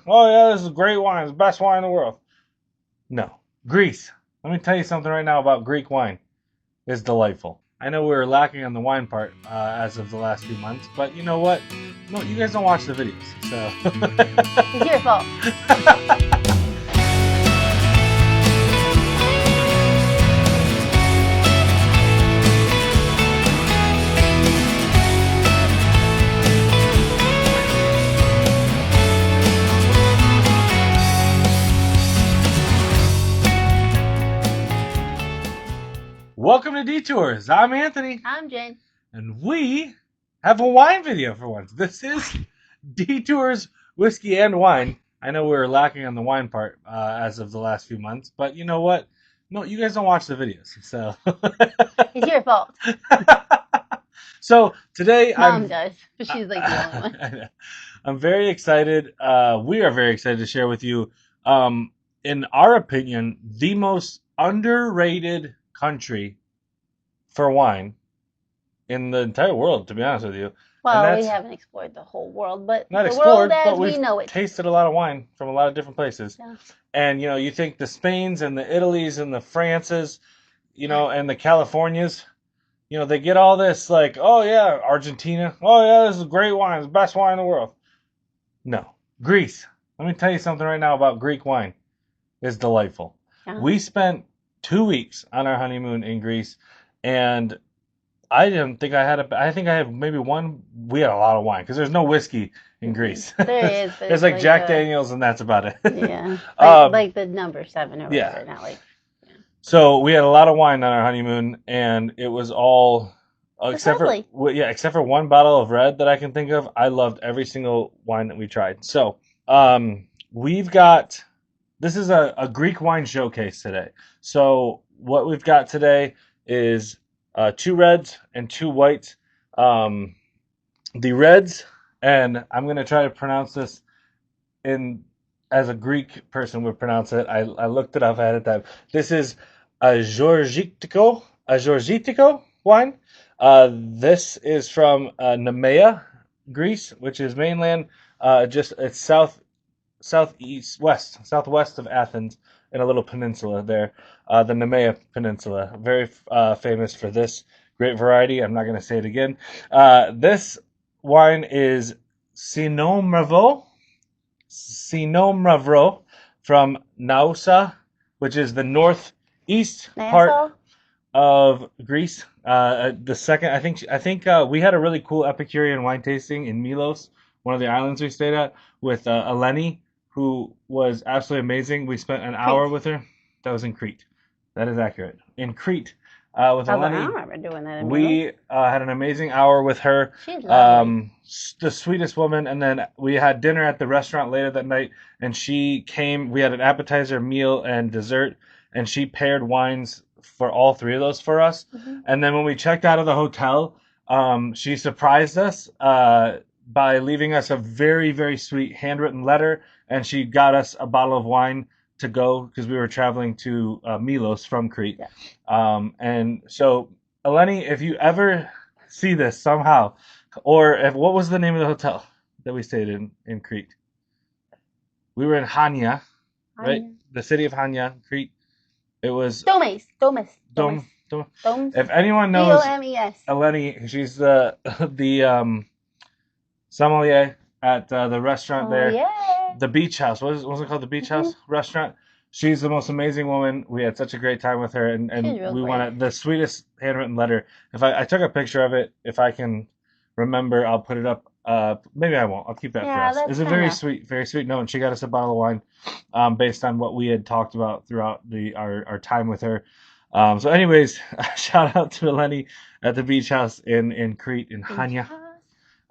Oh yeah, this is great wine. It's the best wine in the world. No. Greece. Let me tell you something right now about Greek wine. It's delightful. I know we were lacking on the wine part as of the last few months, but you know what? No, you guys don't watch the videos, so. It's your fault. Welcome to Detours. I'm Anthony, I'm Jen. and we have a wine video for once. This is Detours Whiskey and Wine. I know we were lacking on the wine part as of the last few months, but you know what? No, you guys don't watch the videos, so. It's your fault. So today Mom does, but she's like the only one. I'm very excited. We are very excited to share with you, in our opinion, the most underrated country for wine in the entire world, to be honest with you. Well, we haven't explored the whole world, but Not the explored, world as but we we've know it. tasted a lot of wine from a lot of different places. Yeah. And, you know, you think the Spains and the Italys and the Frances, you know, and the Californias, you know, they get all this like, oh yeah, Argentina, oh yeah, this is great wine, it's the best wine in the world. No. Greece. Let me tell you something right now about Greek wine. It's delightful. Yeah. We spent 2 weeks on our honeymoon in Greece, and I didn't think I think I had maybe one. We had a lot of wine because there's no whiskey in Greece. There is, but There's like Jack Daniels, and that's about it. Yeah, like the number 7 or whatever. Yeah. Not like. Yeah. So we had a lot of wine on our honeymoon, and it was all except for except for one bottle of red that I can think of. I loved every single wine that we tried. So we've got this is a Greek wine showcase today. So what we've got today is 2 reds and 2 whites. The reds, and I'm gonna try to pronounce this in as a Greek person would pronounce it. I looked it up ahead of time. This is a Georgitico wine. This is from Nemea, Greece, which is mainland. Just it's southwest of Athens, in a little peninsula there, the Nemea Peninsula. Very famous for this grape variety. I'm not going to say it again. This wine is Sinomravo from Nausa, which is the northeast part of Greece. The second, I think we had a really cool Epicurean wine tasting in Milos, one of the islands we stayed at, with Eleni, who was absolutely amazing. We spent an hour with her. That was in Crete. That is accurate. In Crete, with Eleni. I remember doing that. We had an amazing hour with her. She's lovely. The sweetest woman. And then we had dinner at the restaurant later that night, and she came. We had an appetizer, meal, and dessert, and she paired wines for all 3 of those for us. Mm-hmm. And then when we checked out of the hotel, she surprised us by leaving us a very, very sweet handwritten letter, and she got us a bottle of wine to go because we were traveling to Milos from Crete. Yeah. And so, Eleni, if you ever see this somehow, or what was the name of the hotel that we stayed in Crete? We were in Hania, right? The city of Hania, Crete. It was Domes. If anyone knows Eleni, she's the sommelier at the restaurant there. Yeah. The Beach House. What was it called? The Beach House restaurant. She's the most amazing woman. We had such a great time with her, and we wanted the sweetest handwritten letter. If I took a picture of it, if I can remember, I'll put it up. Maybe I won't. I'll keep that for us. It's a very sweet note. And she got us a bottle of wine, based on what we had talked about throughout our time with her. So, anyways, shout out to Eleni at the Beach House in Crete in Hania.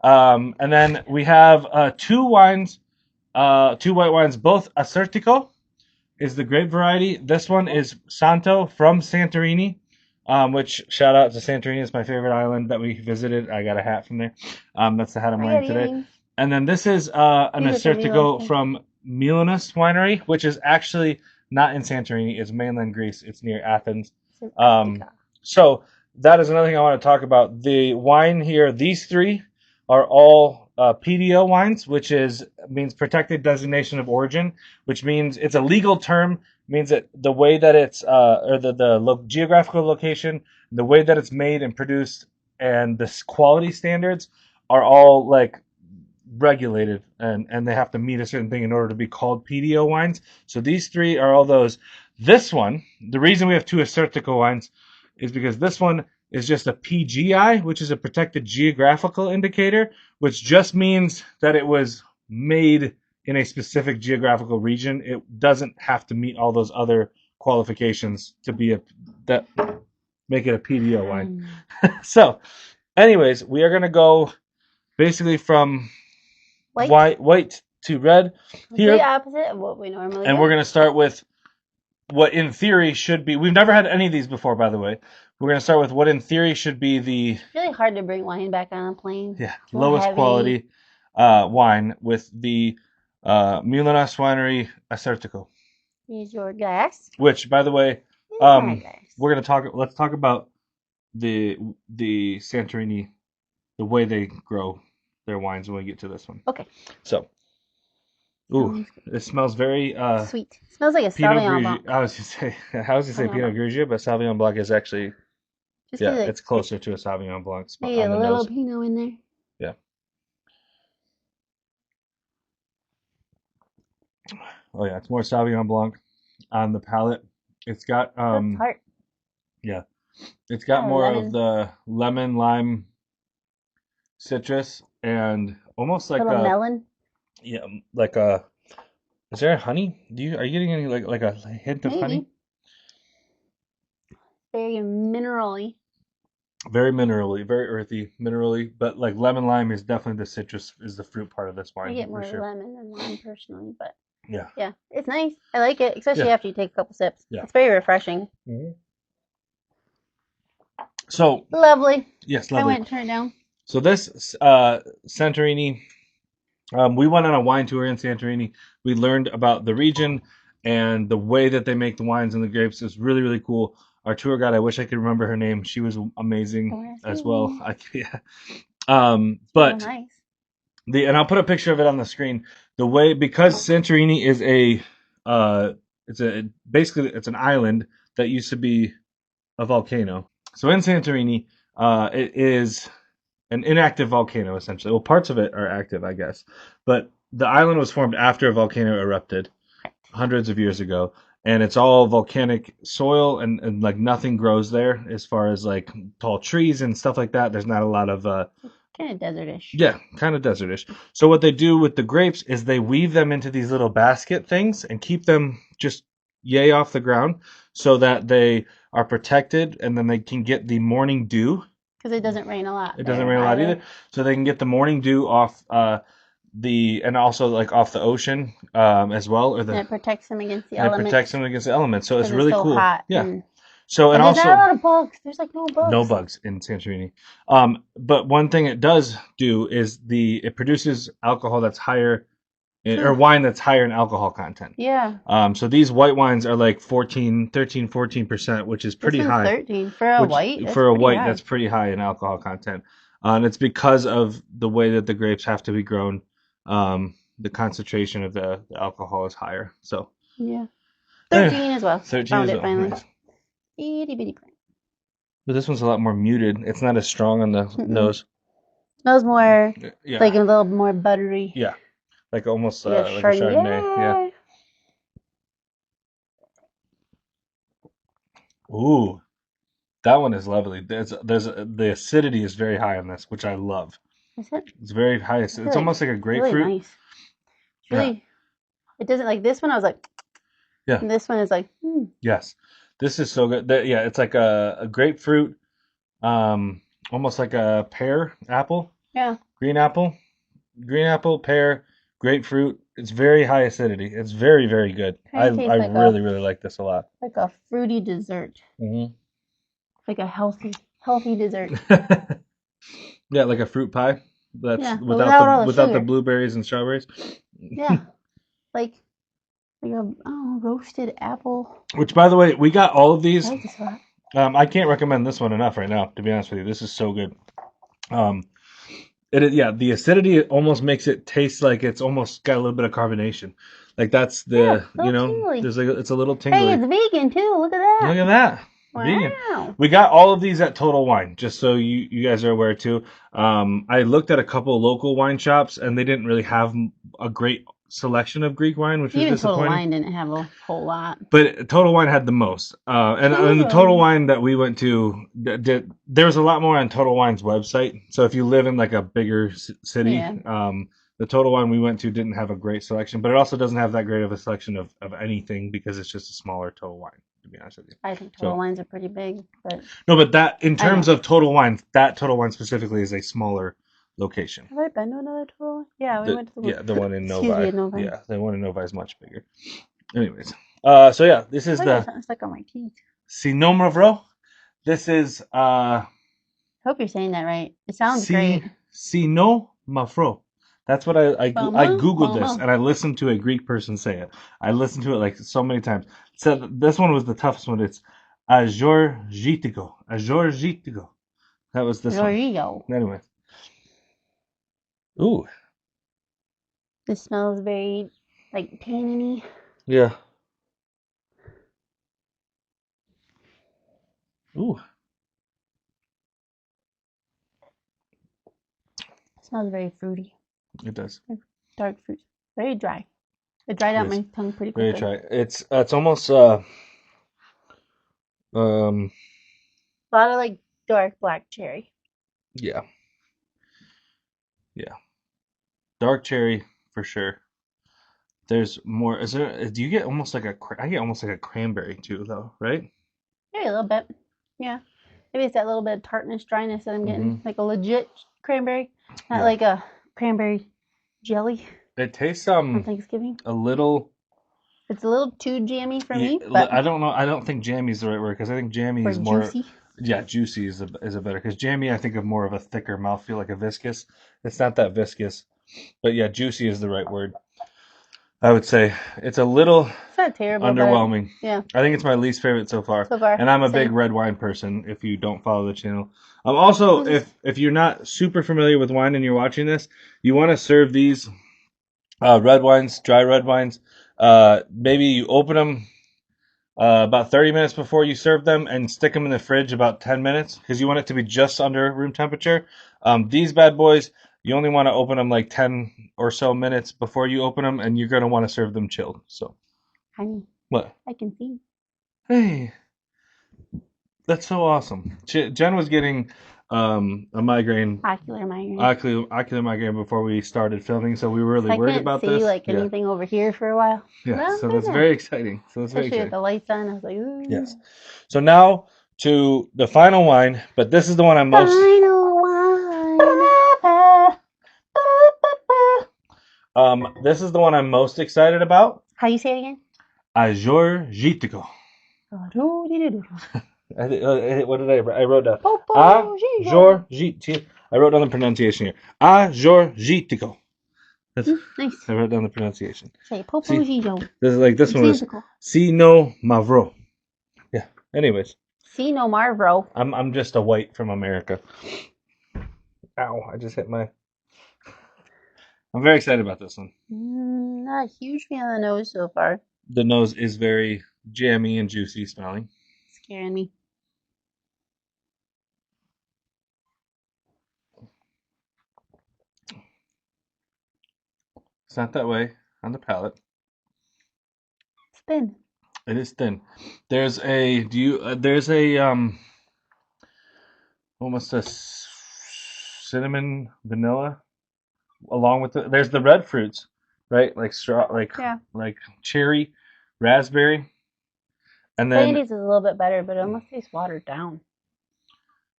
And then we have 2 wines, 2 white wines, both Acertico is the grape variety. This one is Santo from Santorini, which shout out to Santorini. It's my favorite island that we visited. I got a hat from there. That's the hat I'm wearing today. And then this is an Acertico from Milanus Winery, which is actually not in Santorini. It's mainland Greece. It's near Athens. So that is another thing I want to talk about. The wine here, these 3 are all PDO wines, which means protected designation of origin, which means it's a legal term. Means that the way that it's or the geographical location, the way that it's made and produced, and the quality standards are all like regulated, and they have to meet a certain thing in order to be called PDO wines. So these three are all those. This one, the reason we have two Acertico wines is because this one is just a PGI, which is a protected geographical indicator, which just means that it was made in a specific geographical region. It doesn't have to meet all those other qualifications to be that make it a PDO wine. So, anyways, we are going to go basically from white to red here. The opposite of what we normally and do. We're going to start with what in theory should be. We've never had any of these before, by the way. We're going to start with what in theory should be the... It's really hard to bring wine back on a plane. Yeah, lowest quality wine with the Milanas Winery Acertico. Use your glass. Which, by the way, we're going to talk... Let's talk about the Santorini, the way they grow their wines when we get to this one. Okay. So, ooh, it smells very sweet. It smells like a Sauvignon Blanc. I was gonna say Pinot Grigio, but Sauvignon Blanc is actually it's closer to a Sauvignon Blanc. Maybe a little Pinot in there. Yeah. Oh yeah, it's more Sauvignon Blanc on the palate. It's got tart. Yeah, it's got more of the lemon, lime, citrus, and almost like a melon. Yeah, like a. Is there honey? Are you getting any like a hint of honey? Very minerally. Very minerally, very earthy, minerally, but like lemon lime is definitely the citrus is the fruit part of this wine. I get more lemon than lime personally, but yeah, it's nice. I like it, especially after you take a couple sips. Yeah, it's very refreshing. Mm-hmm. So lovely. Yes, lovely. I went and turned it down. So this Santorini, we went on a wine tour in Santorini. We learned about the region and the way that they make the wines and the grapes. Is really, really cool. Our tour guide, I wish I could remember her name. She was amazing as well. But so nice. And I'll put a picture of it on the screen. The way, because Santorini is basically it's an island that used to be a volcano. So in Santorini, it is an inactive volcano, essentially. Well, parts of it are active, I guess. But the island was formed after a volcano erupted hundreds of years ago. And it's all volcanic soil, and like nothing grows there as far as like tall trees and stuff like that. There's not a lot of... kind of desertish. Yeah, kind of desertish. So what they do with the grapes is they weave them into these little basket things and keep them just yay off the ground so that they are protected, and then they can get the morning dew. Because it doesn't rain a lot. It doesn't rain a lot either. So they can get the morning dew off and also like off the ocean as well. And it protects them against the elements. It protects them against the elements. So it's really cool. Hot yeah. So and there's also not a lot of bugs. There's like no bugs. No bugs in Santorini. But one thing it does do is it produces alcohol that's higher or wine that's higher in alcohol content. Yeah. So these white wines are like 14%, which is pretty high. 13 for a white. For a white, that's pretty high in alcohol content. And it's because of the way that the grapes have to be grown. The concentration of the alcohol is higher. So yeah, 13 as well. 13 Found as it well. finally. Nice. Itty bitty plant. But this one's a lot more muted. It's not as strong on the nose. Smells more like a little more buttery. Yeah, like almost like a Chardonnay. Yeah. Ooh, that one is lovely. The acidity is very high on this, which I love. Is it? It's very high. It's almost like a grapefruit. Really nice. It's really, it doesn't like this one. I was like, yeah. And this one is like, Yes, this is so good. It's like a grapefruit, almost like a pear apple. Yeah. Green apple, pear, grapefruit. It's very high acidity. It's very, very good. I really, really like this a lot. Like a fruity dessert. Mm-hmm. Like a healthy dessert. Yeah, like a fruit pie. That's without the blueberries and strawberries. Yeah, like a roasted apple. Which, by the way, we got all of these. I can't recommend this one enough right now. To be honest with you, this is so good. The acidity almost makes it taste like it's almost got a little bit of carbonation. Like that's the tingly. there's like it's a little tingly. Hey, it's vegan too. Look at that. Look at that. Wow. Vegan. We got all of these at Total Wine, just so you guys are aware too. I looked at a couple local wine shops and they didn't really have a great selection of Greek wine, which was disappointing. Total Wine didn't have a whole lot. But Total Wine had the most. And the Total Wine that we went to, there was a lot more on Total Wine's website. So if you live in like a bigger city, the Total Wine we went to didn't have a great selection, but it also doesn't have that great of a selection of anything because it's just a smaller Total Wine, to be honest with you. I think Total Wines are pretty big. But no, but that in terms of Total Wine, that Total Wine specifically is a smaller location. Have I been to another Total Wine? Yeah, we went to the one in Novi. Yeah, the one in Novi is much bigger. Anyways, so yeah, this is the stuck on my teeth. Sinomavro. This is I hope you're saying that right. It sounds great. Sinomavro. That's what I googled this and I listened to a Greek person say it. I listened to it like so many times. So this one was the toughest one. It's Agorgitiko. Agorgitiko. That was this one. Anyway. Ooh. This smells very like tangy. Yeah. Ooh. It smells very fruity. It does. Dark fruit. Very dry. It dried out my tongue pretty quickly. Very dry. It's almost a lot of like dark black cherry. Yeah. Yeah. Dark cherry for sure. There's more. Do you get almost like I get almost like a cranberry too though, right? Yeah, a little bit. Yeah. Maybe it's that little bit of tartness, dryness that I'm getting. Like a legit cranberry. Not like a cranberry jelly. It tastes on Thanksgiving. A little. It's a little too jammy for me. But I don't know. I don't think jammy is the right word because I think jammy is more juicy. Yeah, juicy is a better because jammy I think of more of a thicker mouthfeel, like a viscous. It's not that viscous, but yeah, juicy is the right word. I would say it's a little not terrible, underwhelming. Yeah, I think it's my least favorite so far. And I'm a big red wine person. If you don't follow the channel, also if you're not super familiar with wine and you're watching this, you want to serve these red wines, dry red wines. Maybe you open them about 30 minutes before you serve them and stick them in the fridge about 10 minutes because you want it to be just under room temperature. These bad boys, you only want to open them like 10 or so minutes before you open them, and you're going to want to serve them chilled. So, honey, what? I can see. Hey, that's so awesome. Jen was getting a migraine, ocular migraine before we started filming, so we were really worried about this. I can't see like anything over here for a while. Yeah, so that's very exciting. Especially with the lights on, I was like, ooh. Yes. So now to the final wine, but this is the one I'm most. Final wine. This is the one I'm most excited about. How you say it again? Agorgitiko. What did I wrote down? Agorgitiko. I wrote down the pronunciation here. Agorgitiko. Nice. I wrote down the pronunciation. Say Popogito. This is like this one was Sinomavro. Yeah. Anyways. Sinomavro. I'm just a white from America. Ow! I just hit my. I'm very excited about this one. Not a huge fan of the nose so far. The nose is very jammy and juicy smelling. Scaring me. It's not that way on the palate. It's thin. It is thin. There's a almost a cinnamon vanilla along with there's the red fruits, right? Like like cherry, raspberry. And then Brandy's is a little bit better, but it almost tastes watered down.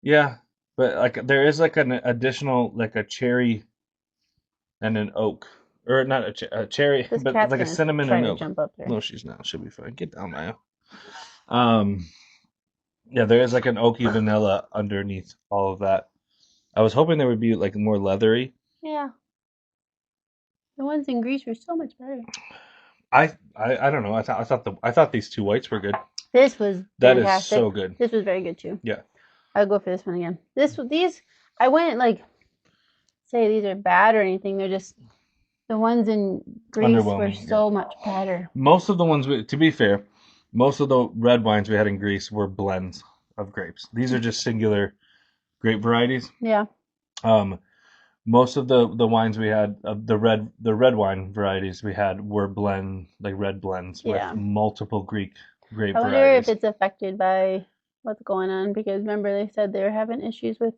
Yeah, but like there is like an additional like a cherry and an oak. Or not a cherry, but like a cinnamon and oak. Jump up there. No, she's not. She'll be fine. Get down, Maya. Yeah, there is like an oaky vanilla underneath all of that. I was hoping there would be like more leathery. Yeah. The ones in Greece were so much better. I don't know. I thought these two whites were good. This was that fantastic. Is so good. This was very good too. Yeah. I'll go for this one again. These I went like say these are bad or anything. They're just the ones in Greece were so much better. Most of the ones, to be fair, most of the red wines we had in Greece were blends of grapes. These are just singular grape varieties. Yeah. Most of the wines we had, the red wine varieties we had were red blends with multiple grape varieties. I wonder if it's affected by what's going on, because remember they said they were having issues with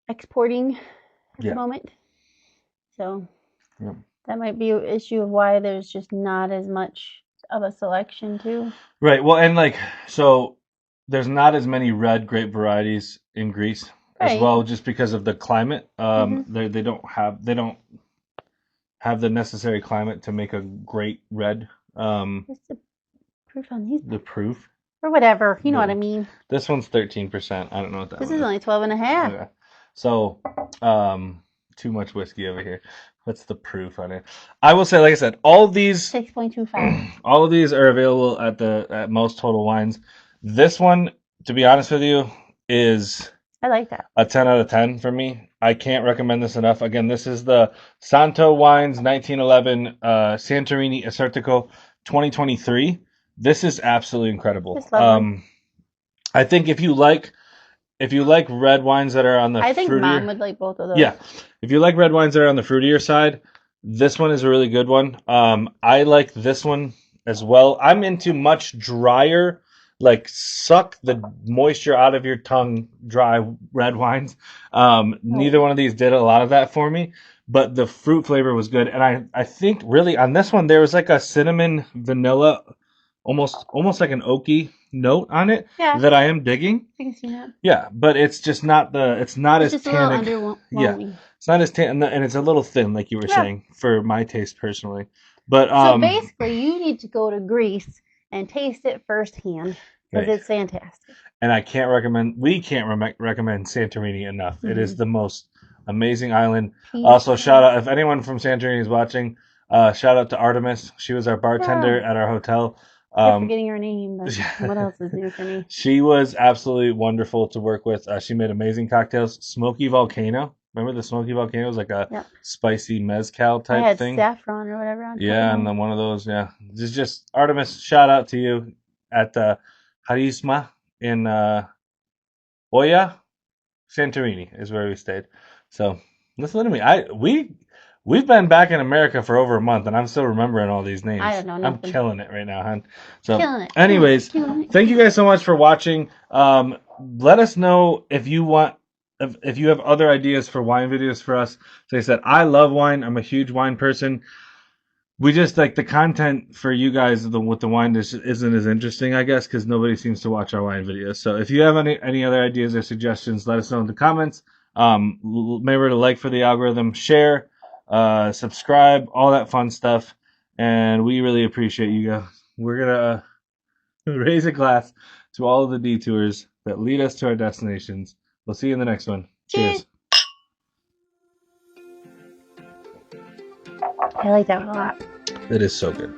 exporting at the moment. So that might be an issue of why there's just not as much of a selection too. Right. Well, and so there's not as many red grape varieties in Greece as well, just because of the climate. They don't have the necessary climate to make a great red. What's the proof on these? The proof. Or whatever, you know what I mean. This one's 13%. I don't know what that is. This is only 12.5. Yeah. So, too much whiskey over here. What's the proof on it? I will say, like I said, all of these 6.25. All of these are available at most Total Wines. This one, to be honest with you, is I like that. A 10 out of 10 for me. I can't recommend this enough. Again, this is the Santo Wines 1911 Santorini Acertico 2023. This is absolutely incredible. I think if you like red wines that are on the I think Mom would like both of those. Yeah. If you like red wines that are on the fruitier side, this one is a really good one. I like this one as well. I'm into much drier, suck the moisture out of your tongue, dry red wines. Neither one of these did a lot of that for me, but the fruit flavor was good. And I think really on this one, there was like a cinnamon vanilla, almost like an oaky note on it that I am digging. I can see that. Yeah, but it's just not as tannic. Yeah, it's not as tan, and it's a little thin, like you were saying, for my taste personally. But so basically, you need to go to Greece and taste it firsthand because it's fantastic. And we can't recommend Santorini enough. Mm-hmm. It is the most amazing island. Also, shout out if anyone from Santorini is watching. Shout out to Artemis. She was our bartender at our hotel. I'm forgetting her name, but what else is new for me? She was absolutely wonderful to work with. She made amazing cocktails. Smoky Volcano. Remember the Smoky Volcano? It was like a spicy mezcal type thing. Saffron or whatever on top. And then one of those, Just Artemis, shout out to you at Harisma in Oya, Santorini is where we stayed. So listen to me. We've been back in America for over a month, and I'm still remembering all these names. I don't know nothing. I'm killing it right now, hon. So, anyways, thank you guys so much for watching. Let us know if you have other ideas for wine videos for us. Like I said, I love wine. I'm a huge wine person. We just like the content for you guys with the wine isn't as interesting, I guess, because nobody seems to watch our wine videos. So if you have any other ideas or suggestions, let us know in the comments. Remember to like for the algorithm, share, subscribe, all that fun stuff, and we really appreciate you guys. We're gonna raise a glass to all of the detours that lead us to our destinations. We'll see you in the next one. Cheers. I like that one a lot. It is so good.